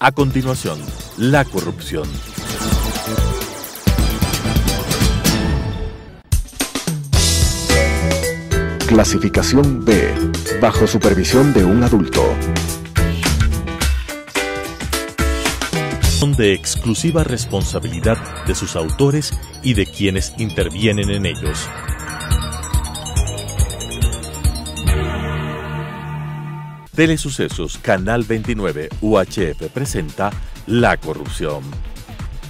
A continuación, la corrupción. Clasificación B, bajo supervisión de un adulto. Son de exclusiva responsabilidad de sus autores y de quienes intervienen en ellos. Telesucesos, Canal 29, UHF presenta La Corrupción.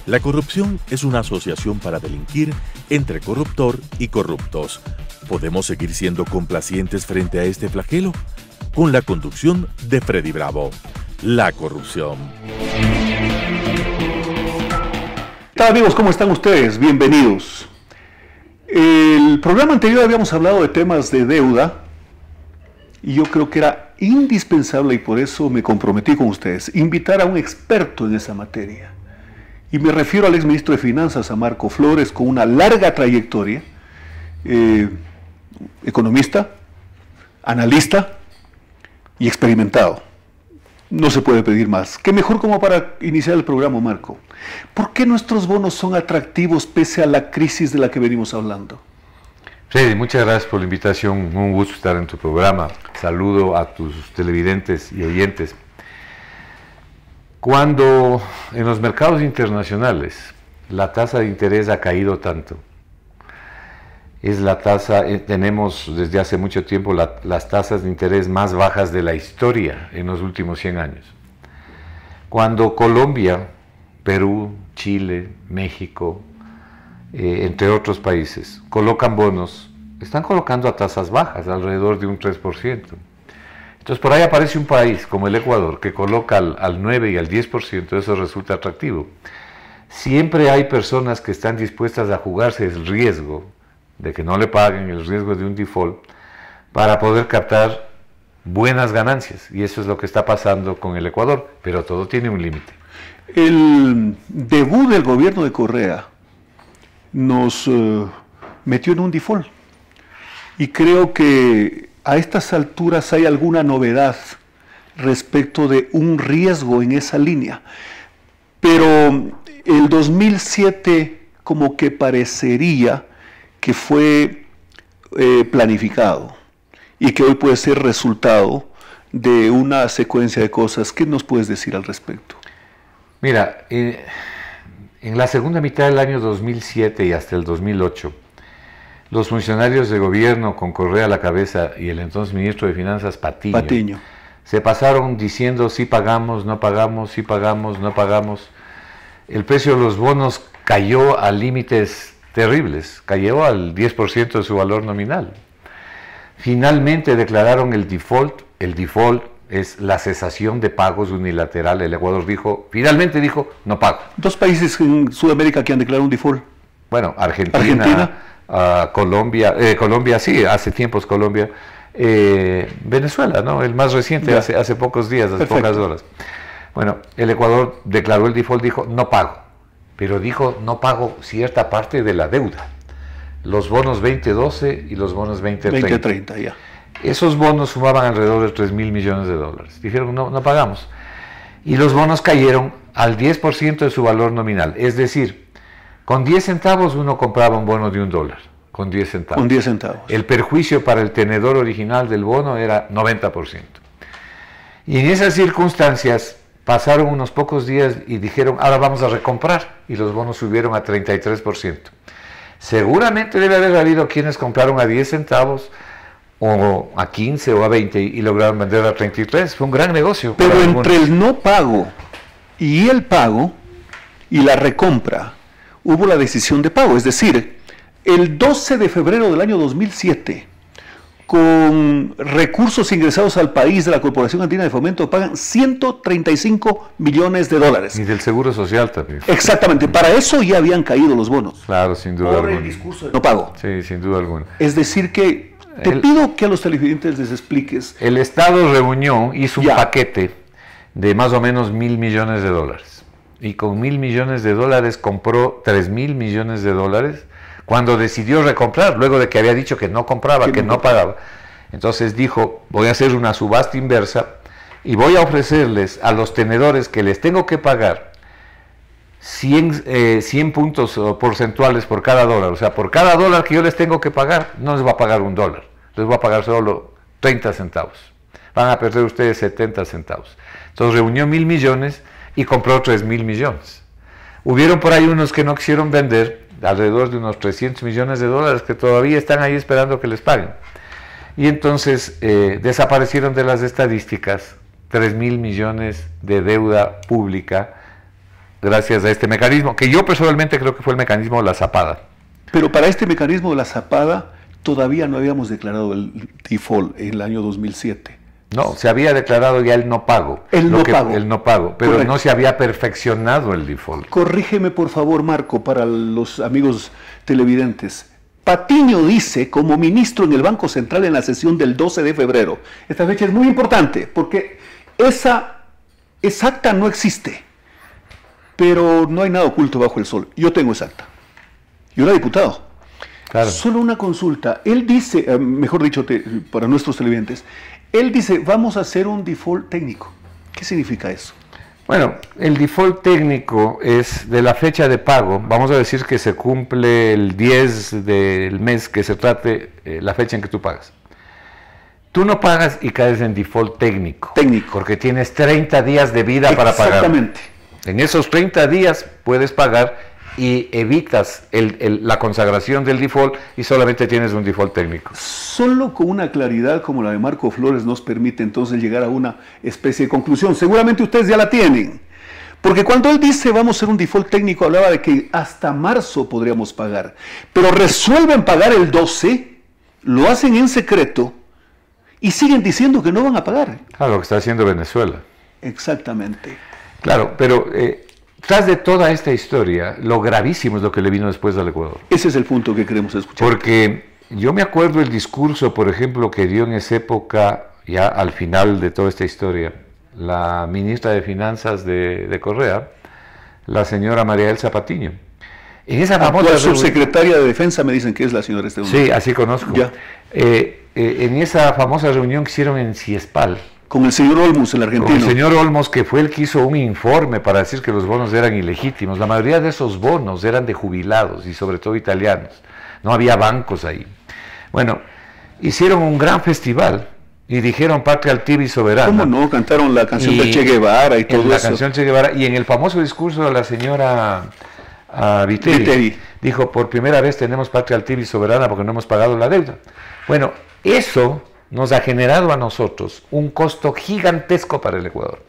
La corrupción es una asociación para delinquir entre corruptor y corruptos. ¿Podemos seguir siendo complacientes frente a este flagelo? Con la conducción de Freddy Bravo. La corrupción. ¿Qué tal, amigos? ¿Cómo están ustedes? Bienvenidos. El programa anterior habíamos hablado de temas de deuda y yo creo que era indispensable, y por eso me comprometí con ustedes, invitar a un experto en esa materia. Y me refiero al exministro de Finanzas, a Marco Flores, con una larga trayectoria, economista, analista y experimentado. No se puede pedir más. ¿Qué mejor como para iniciar el programa, Marco? ¿Por qué nuestros bonos son atractivos pese a la crisis de la que venimos hablando? Freddy, muchas gracias por la invitación. Un gusto estar en tu programa. Saludo a tus televidentes y oyentes. Cuando en los mercados internacionales la tasa de interés ha caído tanto, es la tasa, tenemos desde hace mucho tiempo las tasas de interés más bajas de la historia en los últimos 100 años. Cuando Colombia, Perú, Chile, México, entre otros países, colocan bonos, están colocando a tasas bajas, alrededor de un 3%. Entonces por ahí aparece un país como el Ecuador que coloca al 9 y al 10%, eso resulta atractivo. Siempre hay personas que están dispuestas a jugarse el riesgo de que no le paguen, el riesgo de un default, para poder captar buenas ganancias, y eso es lo que está pasando con el Ecuador, pero todo tiene un límite. El debut del gobierno de Correa nos metió en un default, y creo que a estas alturas hay alguna novedad respecto de un riesgo en esa línea, pero el 2007 como que parecería que fue planificado y que hoy puede ser resultado de una secuencia de cosas. ¿Qué nos puedes decir al respecto? Mira, en la segunda mitad del año 2007 y hasta el 2008, los funcionarios de gobierno con Correa a la cabeza y el entonces ministro de Finanzas Patiño se pasaron diciendo sí pagamos, no pagamos, sí pagamos, no pagamos. El precio de los bonos cayó a límites terribles, cayó al 10% de su valor nominal. Finalmente declararon el default. El default es la cesación de pagos unilateral. El Ecuador finalmente dijo, no pago. Dos países en Sudamérica que han declarado un default. Bueno, Argentina. Colombia, sí, hace tiempos Colombia. Venezuela, ¿no? El más reciente, hace pocos días, hace pocas horas. Bueno, el Ecuador declaró el default, dijo, no pago. Pero dijo, no pago cierta parte de la deuda, los bonos 2012 y los bonos 2030. Ya. Esos bonos sumaban alrededor de 3.000 millones de dólares. Dijeron, no pagamos. Y los bonos cayeron al 10% de su valor nominal. Es decir, con 10 centavos uno compraba un bono de $1, con 10 centavos. Con 10 centavos. El perjuicio para el tenedor original del bono era 90%. Y en esas circunstancias pasaron unos pocos días y dijeron, ahora vamos a recomprar, y los bonos subieron a 33%. Seguramente debe haber habido quienes compraron a 10 centavos, o a 15 o a 20, y lograron vender a 33. Fue un gran negocio. Pero entre el no pago y el pago y la recompra, hubo la decisión de pago. Es decir, el 12 de febrero del año 2007, con recursos ingresados al país de la Corporación Andina de Fomento, pagan 135 millones de dólares. Y del Seguro Social también. Exactamente, para eso ya habían caído los bonos. Claro, sin duda por alguna. el discurso de no pago. Sí, sin duda alguna. Es decir que, pido que a los televidentes les expliques. El Estado reunió, hizo un paquete de más o menos 1.000 millones de dólares. Y con 1.000 millones de dólares compró 3.000 millones de dólares cuando decidió recomprar, luego de que había dicho que no compraba, que no pagaba. Entonces dijo, voy a hacer una subasta inversa y voy a ofrecerles a los tenedores que les tengo que pagar 100 puntos porcentuales por cada dólar. O sea, por cada dólar que yo les tengo que pagar, no les voy a pagar $1, les voy a pagar solo 30 centavos. Van a perder ustedes 70 centavos. Entonces reunió 1.000 millones y compró 3.000 millones. Hubieron por ahí unos que no quisieron vender, alrededor de unos 300 millones de dólares que todavía están ahí esperando que les paguen. Y entonces desaparecieron de las estadísticas 3.000 millones de deuda pública gracias a este mecanismo, que yo personalmente creo que fue el mecanismo de la zapada. Pero para este mecanismo de la zapada todavía no habíamos declarado el default en el año 2007. No, se había declarado ya el no pago. El no pago, pero correcto. no se había perfeccionado el default. Corrígeme por favor, Marco, para los amigos televidentes. Patiño dice, como ministro en el Banco Central en la sesión del 12 de febrero, esta fecha es muy importante porque esa acta no existe, pero no hay nada oculto bajo el sol. Yo tengo esa acta. Yo era diputado. Claro. Solo una consulta. Él dice, mejor dicho, para nuestros televidentes, él dice, vamos a hacer un default técnico. ¿Qué significa eso? Bueno, el default técnico es de la fecha de pago. Vamos a decir que se cumple el 10 del mes que se trate la fecha en que tú pagas. Tú no pagas y caes en default técnico. Porque tienes 30 días de vida para pagar. Exactamente. En esos 30 días puedes pagar y evitas la consagración del default y solamente tienes un default técnico. Solo con una claridad como la de Marco Flores nos permite entonces llegar a una especie de conclusión. Seguramente ustedes ya la tienen. Porque cuando él dice vamos a hacer un default técnico, hablaba de que hasta marzo podríamos pagar. Pero resuelven pagar el 12, lo hacen en secreto y siguen diciendo que no van a pagar. Claro, lo que está haciendo Venezuela. Exactamente. Claro, pero tras de toda esta historia, lo gravísimo es lo que le vino después al Ecuador. Ese es el punto que queremos escuchar. Porque yo me acuerdo el discurso, por ejemplo, que dio en esa época, ya al final de toda esta historia, la ministra de Finanzas de Correa, la señora María Elsa Patiño. En esa famosa subsecretaria de Defensa me dicen que es la señora Sí, así conozco. Ya. En esa famosa reunión que hicieron en Ciespal, con el señor Olmos, el argentino. Con el señor Olmos, que fue el que hizo un informe para decir que los bonos eran ilegítimos. La mayoría de esos bonos eran de jubilados y sobre todo italianos. No había bancos ahí. Bueno, hicieron un gran festival y dijeron patria altiva y soberana. ¿Cómo no? Cantaron la canción de Che Guevara y todo eso. La canción Che Guevara, y en el famoso discurso de la señora Viteri, dijo, por primera vez tenemos patria altiva y soberana porque no hemos pagado la deuda. Bueno, eso nos ha generado a nosotros un costo gigantesco para el Ecuador,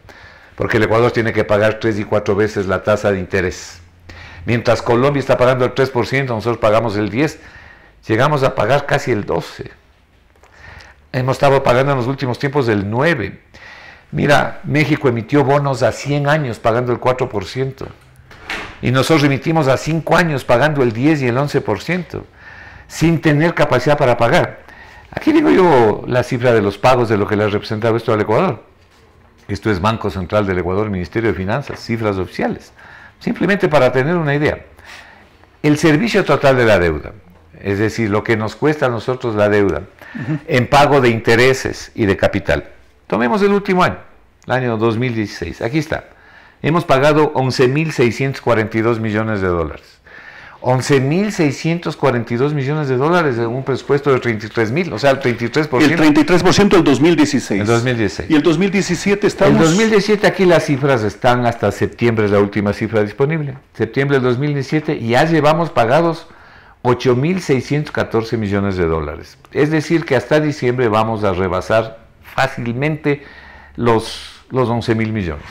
porque el Ecuador tiene que pagar 3 y 4 veces la tasa de interés. Mientras Colombia está pagando el 3%, nosotros pagamos el 10%, llegamos a pagar casi el 12%. Hemos estado pagando en los últimos tiempos el 9%. Mira, México emitió bonos a 100 años pagando el 4%, y nosotros emitimos a 5 años pagando el 10 y el 11%, sin tener capacidad para pagar. Aquí digo yo la cifra de los pagos de lo que le ha representado esto al Ecuador. Esto es Banco Central del Ecuador, Ministerio de Finanzas, cifras oficiales. Simplemente para tener una idea. El servicio total de la deuda, es decir, lo que nos cuesta a nosotros la deuda, en pago de intereses y de capital. Tomemos el último año, el año 2016. Aquí está. Hemos pagado 11.642 millones de dólares. 11.642 millones de dólares en un presupuesto de 33.000, o sea, el 33%. El 33% del 2016. El 2016. Y el 2017 estamos... El 2017 aquí las cifras están hasta septiembre, es la última cifra disponible. Septiembre del 2017 y ya llevamos pagados 8.614 millones de dólares. Es decir, que hasta diciembre vamos a rebasar fácilmente los 11.000 millones.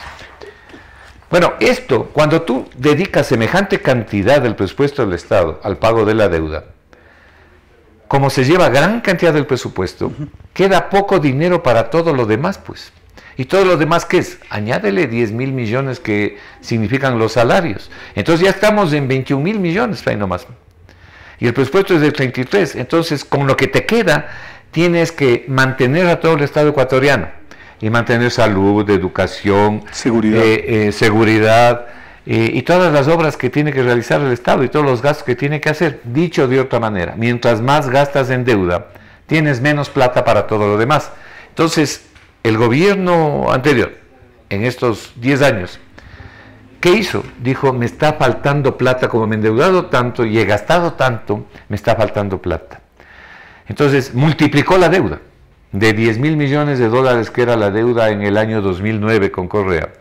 Bueno, esto, cuando tú dedicas semejante cantidad del presupuesto del Estado al pago de la deuda, como se lleva gran cantidad del presupuesto, queda poco dinero para todo lo demás, pues. ¿Y todo lo demás qué es? Añádele 10.000 millones que significan los salarios. Entonces ya estamos en 21.000 millones, ahí nomás. Y el presupuesto es de 33. Entonces, con lo que te queda, tienes que mantener a todo el Estado ecuatoriano. Y mantener salud, educación, seguridad y todas las obras que tiene que realizar el Estado y todos los gastos que tiene que hacer. Dicho de otra manera, mientras más gastas en deuda, tienes menos plata para todo lo demás. Entonces, El gobierno anterior, en estos 10 años, ¿qué hizo? Dijo, me está faltando plata, como me he endeudado tanto y he gastado tanto, me está faltando plata. Entonces, multiplicó la deuda de 10.000 millones de dólares que era la deuda en el año 2009 con Correa.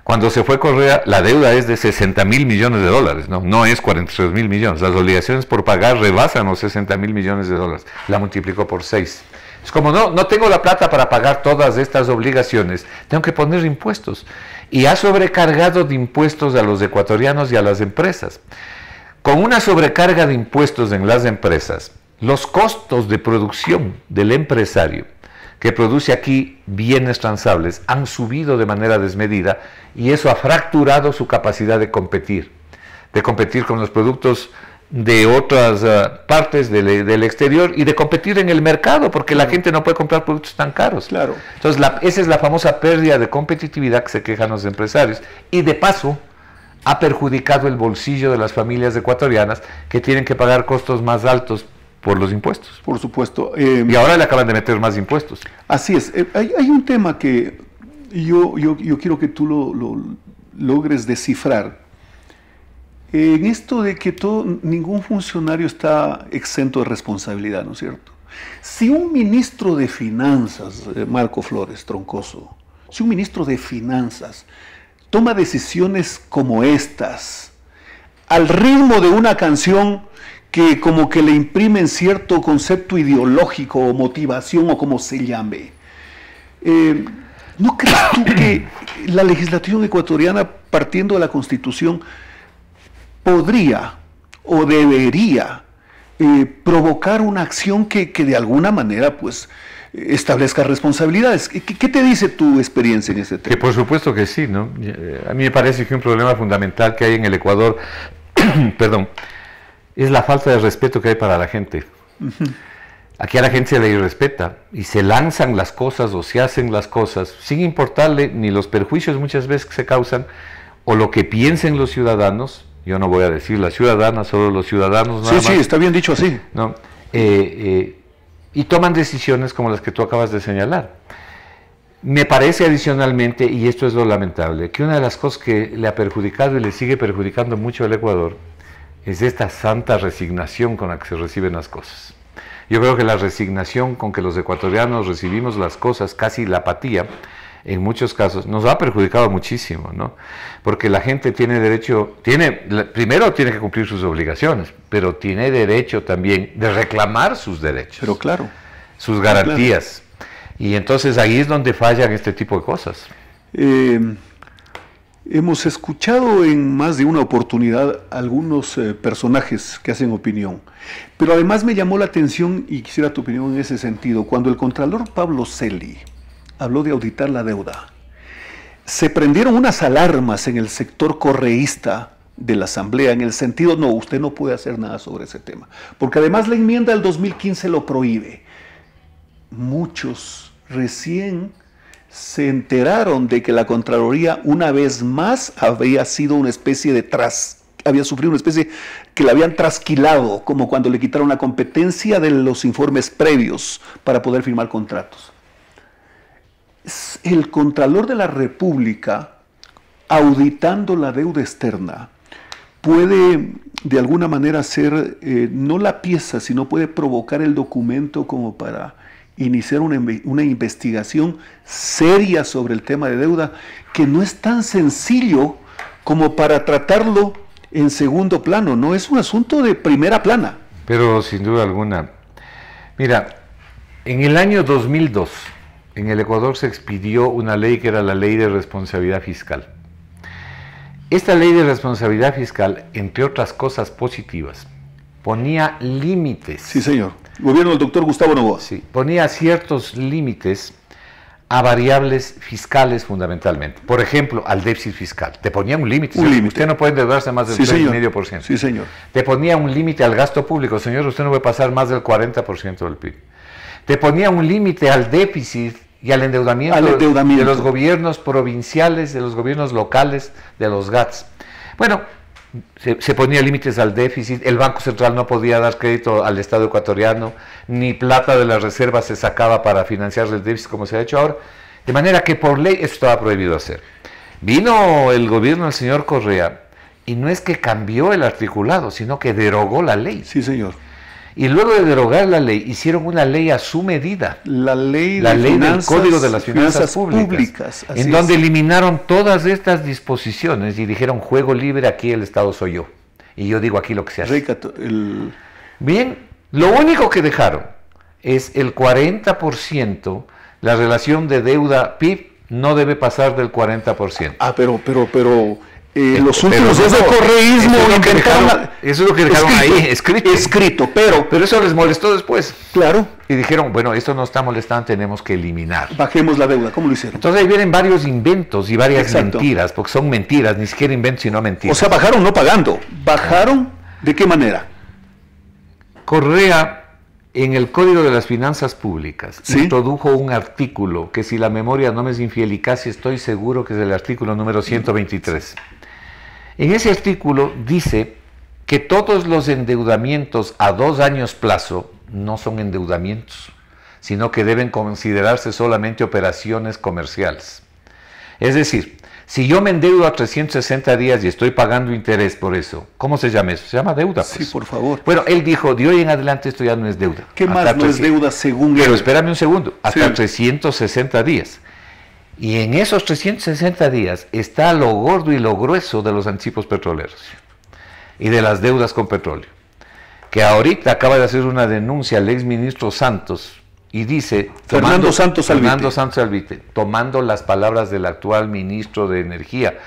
Cuando se fue Correa, la deuda es de 60.000 millones de dólares, no es 43.000 millones. Las obligaciones por pagar rebasan los 60.000 millones de dólares. La multiplicó por 6. Es como, no tengo la plata para pagar todas estas obligaciones, tengo que poner impuestos. Y ha sobrecargado de impuestos a los ecuatorianos y a las empresas. Con una sobrecarga de impuestos en las empresas, los costos de producción del empresario que produce aquí bienes transables han subido de manera desmedida y eso ha fracturado su capacidad de competir con los productos de otras partes del exterior y de competir en el mercado, porque la gente no puede comprar productos tan caros. Claro. Entonces, esa es la famosa pérdida de competitividad que se quejan los empresarios. Y de paso, ha perjudicado el bolsillo de las familias ecuatorianas que tienen que pagar costos más altos por los impuestos. Por supuesto. Y ahora le acaban de meter más impuestos. Así es. Hay un tema que yo quiero que tú lo logres descifrar. En esto de que ningún funcionario está exento de responsabilidad, ¿no es cierto? Si un ministro de Finanzas, Marco Flores Troncoso, si un ministro de Finanzas toma decisiones como estas, al ritmo de una canción que como que le imprimen cierto concepto ideológico o motivación o como se llame, ¿no crees tú que la legislación ecuatoriana, partiendo de la Constitución, podría o debería provocar una acción que de alguna manera pues establezca responsabilidades? ¿Qué te dice tu experiencia en ese tema? Que por supuesto que sí, ¿no? A mí me parece que un problema fundamental que hay en el Ecuador, perdón, es la falta de respeto que hay para la gente. Aquí a la gente se le irrespeta y se lanzan las cosas o se hacen las cosas sin importarle ni los perjuicios muchas veces que se causan o lo que piensen los ciudadanos. Yo no voy a decir las ciudadanas, solo los ciudadanos nada más. Sí, está bien dicho así. ¿No? Y toman decisiones como las que tú acabas de señalar. Me parece adicionalmente, y esto es lo lamentable, que una de las cosas que le ha perjudicado y le sigue perjudicando mucho al Ecuador es esta santa resignación con la que se reciben las cosas. Yo creo que la resignación con que los ecuatorianos recibimos las cosas, casi la apatía, en muchos casos, nos ha perjudicado muchísimo, ¿no? Porque la gente tiene derecho, primero tiene que cumplir sus obligaciones, pero tiene derecho también de reclamar sus derechos. Pero claro. Sus garantías. Claro. Y entonces ahí es donde fallan este tipo de cosas. Hemos escuchado en más de una oportunidad algunos personajes que hacen opinión, pero además me llamó la atención y quisiera tu opinión en ese sentido. Cuando el contralor Pablo Celi habló de auditar la deuda, se prendieron unas alarmas en el sector correísta de la Asamblea, en el sentido, no, usted no puede hacer nada sobre ese tema, porque además la enmienda del 2015 lo prohíbe. Muchos recién se enteraron de que la Contraloría una vez más había sido una especie de había sufrido una especie que la habían trasquilado, como cuando le quitaron la competencia de los informes previos para poder firmar contratos. El Contralor de la República, auditando la deuda externa, puede de alguna manera ser no la pieza, sino puede provocar el documento como para iniciar una investigación seria sobre el tema de deuda, que no es tan sencillo como para tratarlo en segundo plano, no es un asunto de primera plana. Pero sin duda alguna, mira, en el año 2002, en el Ecuador se expidió una ley que era la Ley de Responsabilidad Fiscal. Esta Ley de Responsabilidad Fiscal, entre otras cosas positivas, ponía límites. Sí, señor. Gobierno del doctor Gustavo Noboa. Sí, ponía ciertos límites a variables fiscales fundamentalmente. Por ejemplo, al déficit fiscal. Te ponía un límite. Usted no puede endeudarse más del 3,5%. Sí, señor. Te ponía un límite al gasto público. Señor, usted no puede pasar más del 40% del PIB. Te ponía un límite al déficit y al endeudamiento de los gobiernos provinciales, de los gobiernos locales, de los GATS. Bueno, se ponía límites al déficit, el Banco Central no podía dar crédito al Estado ecuatoriano, ni plata de las reservas se sacaba para financiar el déficit como se ha hecho ahora. De manera que por ley esto estaba prohibido hacer. Vino el gobierno del señor Correa y no es que cambió el articulado, sino que derogó la ley. Sí, señor. Y luego de derogar la ley, hicieron una ley a su medida. La ley del Código de las Finanzas Públicas, en donde eliminaron todas estas disposiciones y dijeron, juego libre, aquí el Estado soy yo. Y yo digo aquí lo que se hace. Bien, lo único que dejaron es el 40%, la relación de deuda-PIB no debe pasar del 40%. Ah, pero los últimos días del correísmo eso es lo que dejaron ahí, escrito, pero eso les molestó después. Claro. Y dijeron, bueno, esto nos está molestando, tenemos que eliminar. Bajemos la deuda, ¿cómo lo hicieron? Entonces ahí vienen varios inventos y varias mentiras, porque son mentiras, ni siquiera inventos, sino mentiras. O sea, bajaron no pagando. ¿Bajaron de qué manera? Correa, en el Código de las Finanzas Públicas, ¿sí?, introdujo un artículo que, si la memoria no me es infiel y casi estoy seguro que es el artículo número 123. En ese artículo dice que todos los endeudamientos a 2 años plazo no son endeudamientos, sino que deben considerarse solamente operaciones comerciales. Es decir, si yo me endeudo a 360 días y estoy pagando interés por eso, ¿cómo se llama eso? Se llama deuda, pues. Sí, por favor. Bueno, él dijo, de hoy en adelante esto ya no es deuda. ¿Qué más no es deuda según él? Pero espérame un segundo, hasta 360 días. Y en esos 360 días está lo gordo y lo grueso de los anticipos petroleros y de las deudas con petróleo. Que ahorita acaba de hacer una denuncia al exministro Santos y dice, Fernando Santos Albite, tomando las palabras del actual ministro de Energía,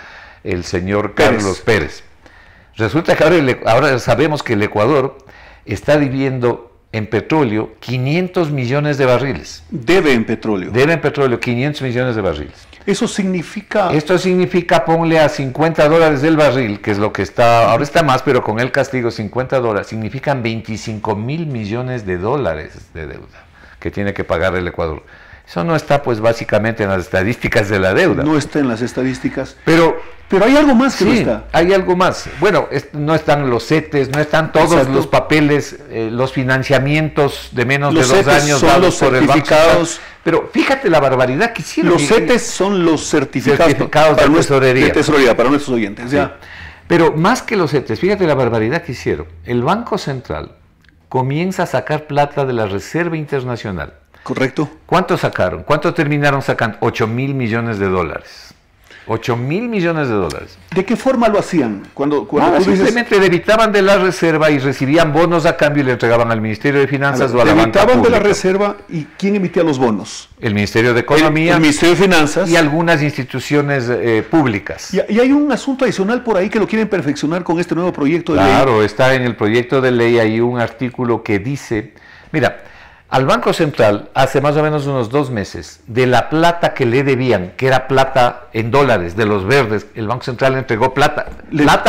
el señor Carlos Pérez. Resulta que ahora sabemos que el Ecuador está debiendo en petróleo 500 millones de barriles. Debe en petróleo. Debe en petróleo 500 millones de barriles. Eso significa... Esto significa, ponle a $50 del barril, que es lo que está, ahora está más, pero con el castigo $50, significan 25 mil millones de dólares de deuda que tiene que pagar el Ecuador. Eso no está, pues, básicamente en las estadísticas de la deuda. No está en las estadísticas. Pero hay algo más que no está. Hay algo más. Bueno, no están los CETES, no están todos los papeles, los financiamientos de menos de 2 años dados por el Banco Central. Pero fíjate la barbaridad que hicieron. Los CETES son los certificados de tesorería. Para nuestros oyentes. Sí. Ya. Pero más que los CETES, fíjate la barbaridad que hicieron. El Banco Central comienza a sacar plata de la Reserva Internacional. Correcto. ¿Cuánto sacaron? ¿Cuánto terminaron sacando? 8 mil millones de dólares. 8 mil millones de dólares. ¿De qué forma lo hacían? Cuando simplemente debitaban de la reserva y recibían bonos a cambio y le entregaban al Ministerio de Finanzas o a la banca pública. Debitaban de la reserva, ¿y quién emitía los bonos? El Ministerio de Economía. El Ministerio de Finanzas. Y algunas instituciones públicas. Y hay un asunto adicional por ahí que lo quieren perfeccionar con este nuevo proyecto de ley. Claro, está en el proyecto de ley, hay un artículo que dice, mira, al Banco Central, hace más o menos unos 2 meses, de la plata que le debían, que era plata en dólares, de los verdes, el Banco Central le entregó plata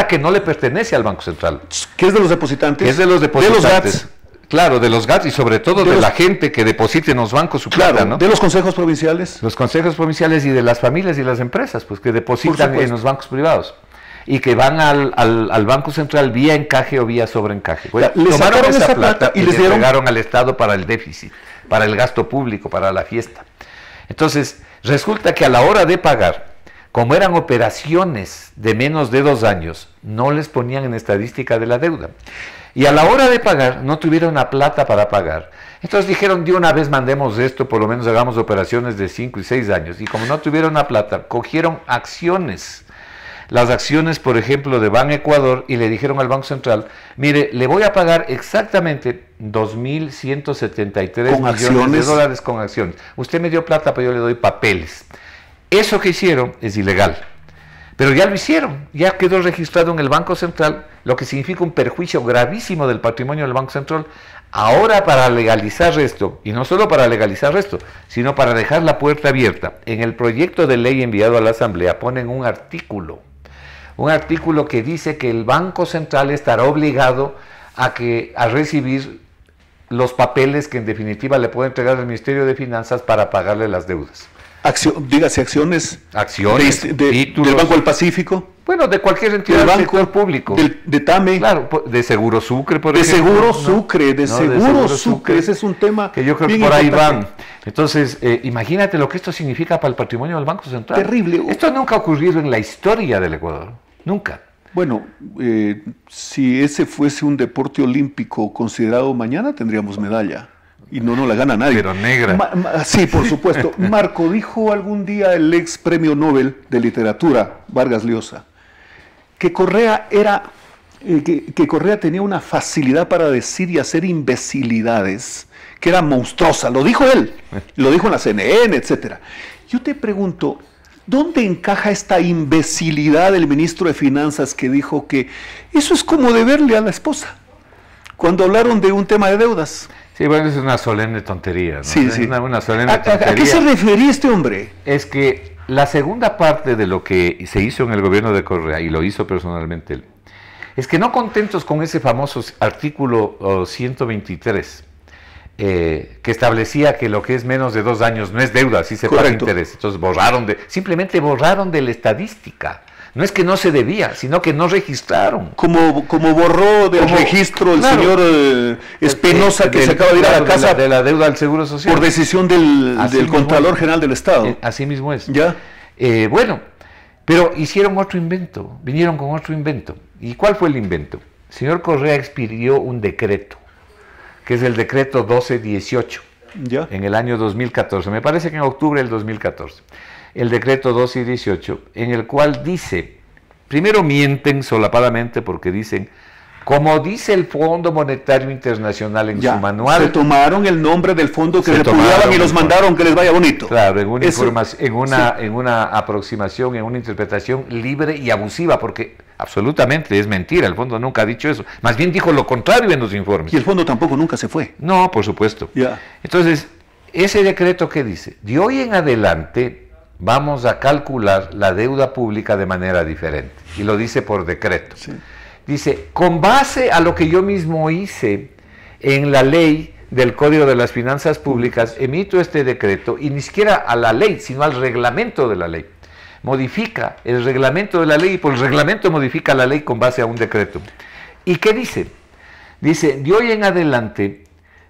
que no le pertenece al Banco Central. ¿Qué es de los depositantes? Es de los depositantes. De los GATS. Claro, de los GATS y sobre todo de la gente que deposita en los bancos su plata, ¿no? De los consejos provinciales. Los consejos provinciales y de las familias y las empresas, pues que depositan en los bancos privados. Y que van al Banco Central vía encaje o vía sobreencaje. Bueno, tomaron esa plata y les entregaron al Estado para el déficit, para el gasto público, para la fiesta. Entonces, resulta que a la hora de pagar, como eran operaciones de menos de 2 años, no les ponían en estadística de la deuda. Y a la hora de pagar, no tuvieron la plata para pagar. Entonces dijeron, de una vez mandemos esto, por lo menos hagamos operaciones de 5 y 6 años. Y como no tuvieron la plata, cogieron acciones. Las acciones, por ejemplo, de Ban Ecuador, y le dijeron al Banco Central, mire, le voy a pagar exactamente 2.173 millones de dólares con acciones. Usted me dio plata, pero yo le doy papeles. Eso que hicieron es ilegal. Pero ya lo hicieron, ya quedó registrado en el Banco Central, lo que significa un perjuicio gravísimo del patrimonio del Banco Central. Ahora, para legalizar esto, y no solo para legalizar esto, sino para dejar la puerta abierta, en el proyecto de ley enviado a la Asamblea ponen un artículo que dice que el Banco Central estará obligado a recibir los papeles que en definitiva le puede entregar el Ministerio de Finanzas para pagarle las deudas. Dígase acciones títulos, del Banco del Pacífico. Bueno, de cualquier entidad del sector público. De TAME. Claro, de Seguro Sucre, por ejemplo. De Seguro Sucre, Sucre, ese es un tema que yo creo que por ahí van. Entonces, imagínate lo que esto significa para el patrimonio del Banco Central. Terrible. Esto nunca ha ocurrido en la historia del Ecuador, nunca. Bueno, si ese fuese un deporte olímpico considerado mañana, tendríamos medalla. Y no nos la gana nadie. Pero negra. Sí, por supuesto. Marco, dijo algún día el ex premio Nobel de Literatura, Vargas Llosa, que Correa que Correa tenía una facilidad para decir y hacer imbecilidades, que era monstruosa. Lo dijo él, lo dijo en la CNN, etc. Yo te pregunto, ¿dónde encaja esta imbecilidad del ministro de Finanzas que dijo que eso es como deberle a la esposa? Cuando hablaron de un tema de deudas. Sí, bueno, es una solemne tontería, ¿no? Sí, es sí. Una solemne tontería. ¿A qué se refería este hombre? Es que la segunda parte de lo que se hizo en el gobierno de Correa, y lo hizo personalmente él, es que no contentos con ese famoso artículo 123, que establecía que lo que es menos de 2 años no es deuda, así se paga interés. Entonces simplemente borraron de la estadística. No es que no se debía, sino que no registraron. Como borró del registro el señor Espinosa, que se acaba de ir a la casa de la deuda del Seguro Social. Por decisión del Contralor General del Estado. Así mismo es. ¿Ya? Bueno, pero hicieron otro invento, vinieron con otro invento. ¿Y cuál fue el invento? El señor Correa expidió un decreto, que es el decreto 1218, ¿ya? En el año 2014, me parece que en octubre del 2014. El decreto 1218, en el cual dice, primero mienten solapadamente porque dicen, como dice el Fondo Monetario Internacional en su manual. Se tomaron el nombre del fondo que repudiaban y los mandaron que les vaya bonito. Claro, en una aproximación, en una interpretación libre y abusiva, porque absolutamente es mentira, el fondo nunca ha dicho eso. Más bien dijo lo contrario en los informes. Y el fondo tampoco nunca se fue. No, por supuesto. Ya. Entonces, ese decreto que dice, de hoy en adelante vamos a calcular la deuda pública de manera diferente. Y lo dice por decreto. Sí. Dice, con base a lo que yo mismo hice en la ley del Código de las Finanzas Públicas, emito este decreto, y ni siquiera a la ley, sino al reglamento de la ley. Modifica el reglamento de la ley, y por el reglamento modifica la ley con base a un decreto. ¿Y qué dice? Dice, de hoy en adelante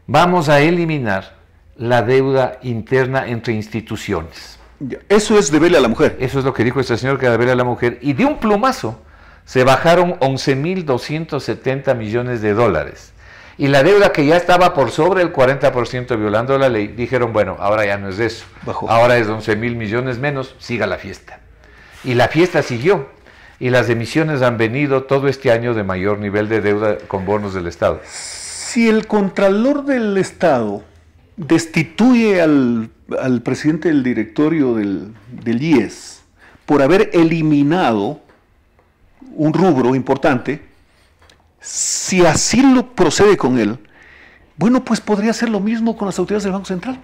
vamos a eliminar la deuda interna entre instituciones. Eso es deberle a la mujer. Eso es lo que dijo este señor, que deberle a la mujer. Y de un plumazo se bajaron 11.270 millones de dólares. Y la deuda que ya estaba por sobre el 40% violando la ley, dijeron, bueno, ahora ya no es eso. Bajó. Ahora es 11.000 millones menos, siga la fiesta. Y la fiesta siguió. Y las emisiones han venido todo este año de mayor nivel de deuda con bonos del Estado. Si el Contralor del Estado destituye al presidente del directorio del IES por haber eliminado un rubro importante, si así lo procede con él, bueno, pues podría hacer lo mismo con las autoridades del Banco Central.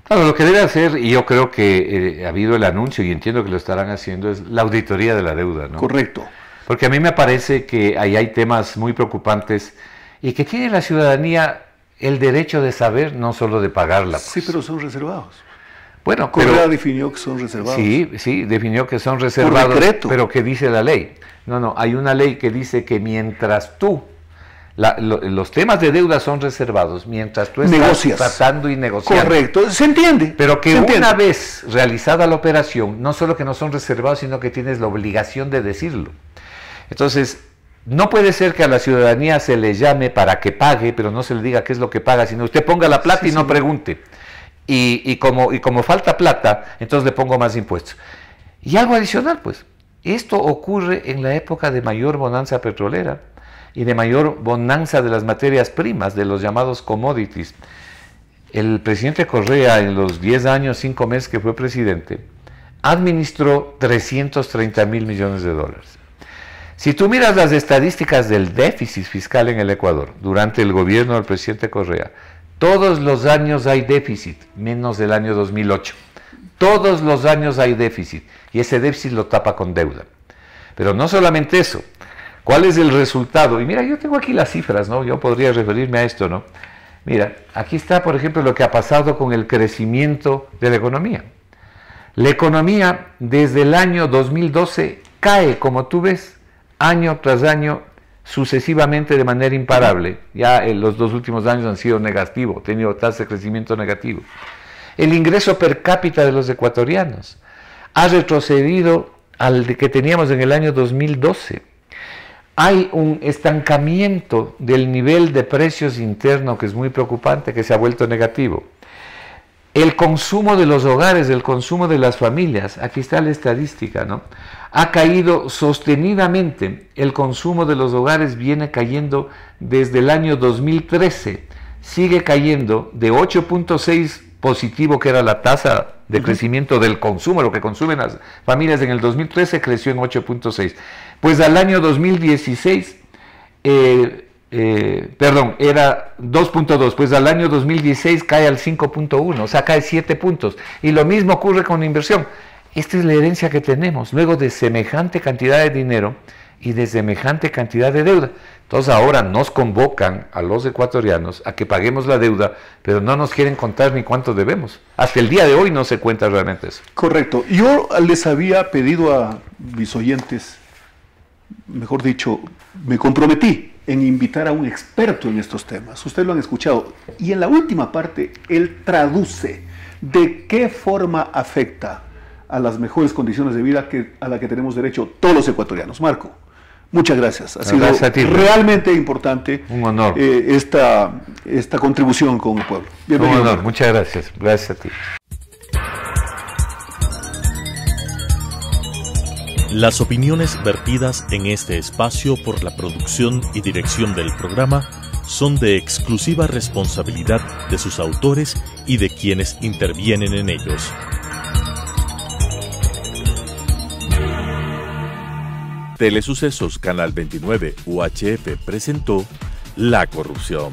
Claro, lo que debe hacer, y yo creo que ha habido el anuncio, y entiendo que lo estarán haciendo, es la auditoría de la deuda, ¿no? Correcto. Porque a mí me parece que ahí hay temas muy preocupantes y que tiene la ciudadanía el derecho de saber, no solo de pagarla. Pues. Sí, pero son reservados. Bueno, Correa definió que son reservados. Sí, definió que son reservados. Por decreto. Pero ¿qué dice la ley? No, hay una ley que dice que mientras tú, los temas de deuda son reservados, mientras tú estás tratando y negociando. Correcto, se entiende. Pero que una vez realizada la operación, no solo que no son reservados, sino que tienes la obligación de decirlo. Entonces, no puede ser que a la ciudadanía se le llame para que pague, pero no se le diga qué es lo que paga, sino usted ponga la plata y no pregunte. Y como falta plata, entonces le pongo más impuestos. Y algo adicional, pues, esto ocurre en la época de mayor bonanza petrolera y de mayor bonanza de las materias primas, de los llamados commodities. El presidente Correa, en los 10 años, 5 meses que fue presidente, administró 330.000 millones de dólares. Si tú miras las estadísticas del déficit fiscal en el Ecuador durante el gobierno del presidente Correa, todos los años hay déficit, menos del año 2008. Todos los años hay déficit, y ese déficit lo tapa con deuda. Pero no solamente eso, ¿cuál es el resultado? Y mira, yo tengo aquí las cifras, ¿no? Yo podría referirme a esto, ¿no? Mira, aquí está, por ejemplo, lo que ha pasado con el crecimiento de la economía. La economía, desde el año 2012, cae, como tú ves, año tras año, sucesivamente de manera imparable. Ya en los 2 últimos años han sido negativos, ha tenido tasa de crecimiento negativo. El ingreso per cápita de los ecuatorianos ha retrocedido al que teníamos en el año 2012. Hay un estancamiento del nivel de precios interno que es muy preocupante, que se ha vuelto negativo. El consumo de los hogares, el consumo de las familias, aquí está la estadística, ¿no? Ha caído sostenidamente. El consumo de los hogares viene cayendo desde el año 2013. Sigue cayendo de 8.6 positivo, que era la tasa de crecimiento del consumo, lo que consumen las familias en el 2013, creció en 8.6. Pues al año 2016, era 2.2, pues al año 2016 cae al 5.1, o sea, cae 7 puntos. Y lo mismo ocurre con la inversión. Esta es la herencia que tenemos, luego de semejante cantidad de dinero y de semejante cantidad de deuda. Entonces ahora nos convocan a los ecuatorianos a que paguemos la deuda, pero no nos quieren contar ni cuánto debemos. Hasta el día de hoy no se cuenta realmente eso. Correcto. Yo les había pedido a mis oyentes, mejor dicho, me comprometí en invitar a un experto en estos temas. Ustedes lo han escuchado. Y en la última parte, él traduce de qué forma afecta a las mejores condiciones de vida a la que tenemos derecho todos los ecuatorianos. Marco, muchas gracias. Ha sido realmente importante. Un honor. Esta contribución con el pueblo. Bienvenido. Un honor, muchas gracias. Gracias a ti. Las opiniones vertidas en este espacio por la producción y dirección del programa son de exclusiva responsabilidad de sus autores y de quienes intervienen en ellos. Telesucesos Canal 29 UHF presentó La Corrupción.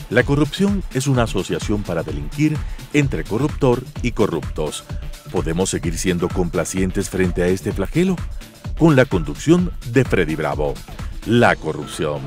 La corrupción es una asociación para delinquir entre corruptor y corruptos. ¿Podemos seguir siendo complacientes frente a este flagelo? Con la conducción de Freddy Bravo. La Corrupción.